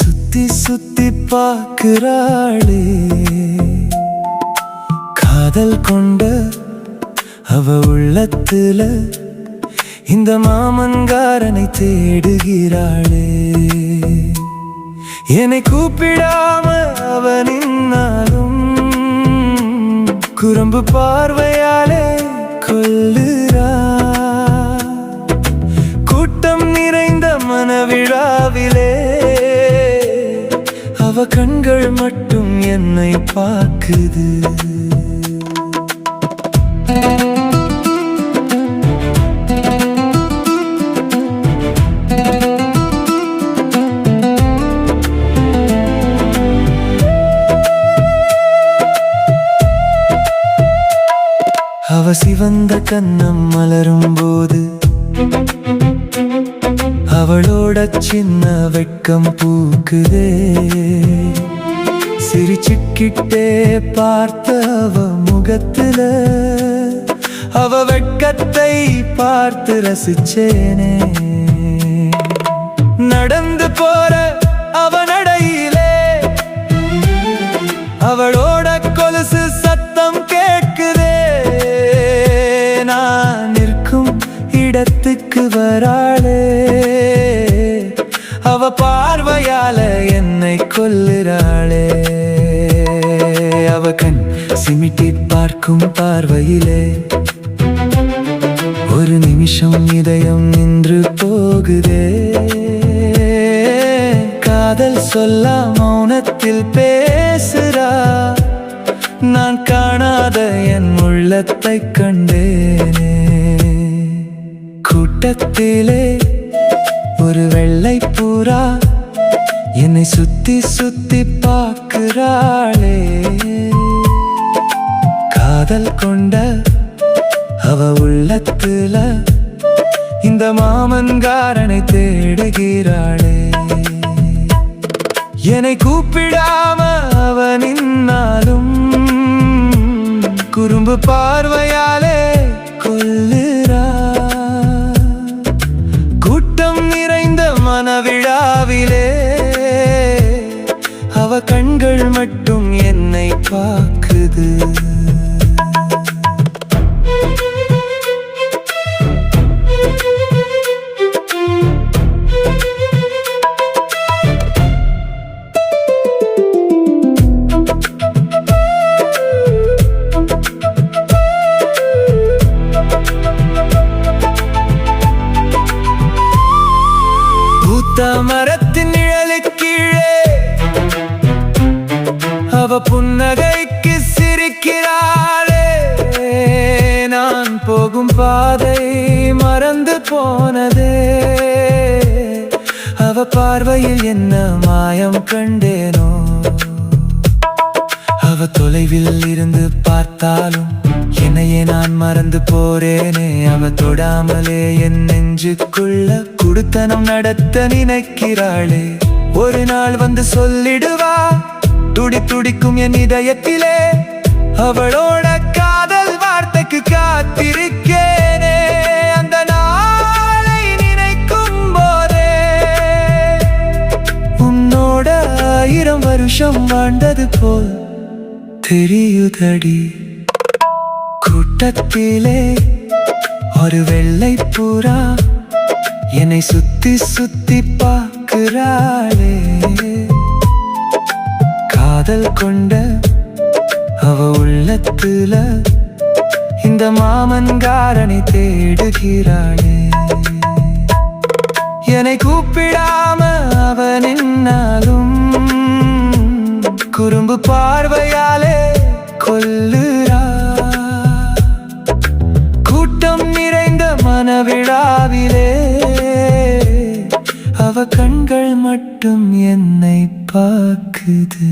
சுத்தி சுத்தி பார்க்கிறாளே, காதல் கொண்ட அவ உள்ளத்துல இந்த மாமன்காரனை தேடுகிறாளே. என்னை கூப்பிடாம அவ நின்னாலும் குறும்பு பார்வையாலே கொல்லுறா. கூட்டம் நிறைந்த மனவிழாவிலே அவ கண்கள் மட்டும் என்னை பார்க்குது. அவ சிவந்த கன்னம் மலரும் போது அவளோட சின்ன வெட்கம் பூக்குதே. சிரிச்சுக்கிட்டே பார்த்த அவ முகத்துல அவ வெட்கத்தை பார்த்து ரசிச்சேனே. நடந்து போற அவ நடையிலே அவளோட கொலுசு சத்தம் கேட்குதே. நான் நிற்கும் இடத்துக்கு வராளே, அவ பார்வையால என்னை கொல்லுறாளே. அவ கண் சிமிட்டி பார்க்கும் பார்வையிலே ஒரு நிமிஷம் இதயம் நின்று போகுதே. காதல் சொல்ல மௌனத்தில் பேசுறா, நான் காணாத என் உள்ளத்தை கண்டேனே. கூட்டத்திலே ஒரு வெள்ளை புறா என்னை சுத்தி சுத்தி பார்க்கிறாளே. காதல் கொண்ட அவ உள்ளத்துல இந்த மாமன்காரனை தேடுகிறாளே. என்னை கூப்பிடாம அவ நின்னாலும் குறும்பு பார்வையாலே கொல்லுறா. கூட்டம் நிறைந்த மனவிழாவிலே அவ கண்கள் மட்டும் என்னை பார்க்குது. மரத்தின் நிழலுக்கீழே அவ புன்னகைக்கு சிரிக்கிறாளே. நான் போகும் பாதை மறந்து போனதே, அவ பார்வையில் என்ன மாயம் கண்டேனோ. அவ தொலைவில் இருந்து பார்த்தாலும் என்னையே நான் மறந்து போறேனே. அவ தொடாமலே என் நெஞ்சுக்குள்ள குடுத்தனம் நடத்த நினைக்கிறாளே. ஒரு நாள் வந்து சொல்லிடுவா துடி துடிக்கும் என் இதயத்திலே. அவளோட காதல் வார்த்தைக்கு காத்திருக்கேனே. அந்த நாளை நினைக்கும் போதே உன்னோட 1000 வருஷம் வாழ்ந்தது போல் தெரியுதடி. கூட்டத்திலே ஒரு வெள்ளை புறா என்னை சுத்தி சுத்தி பார்க்கிறாளே. காதல் கொண்ட அவ உள்ளத்துல இந்த மாமன்காரனை தேடுகிறாளே. என்னை கூப்பிடாம அவ நின்னாலும் குறும்பு பார்வையாலே கொல்லுறா. கூட்டம் நிறைந்த மனவிழாவிலே அவ கண்கள் மட்டும் என்னை பார்க்குது.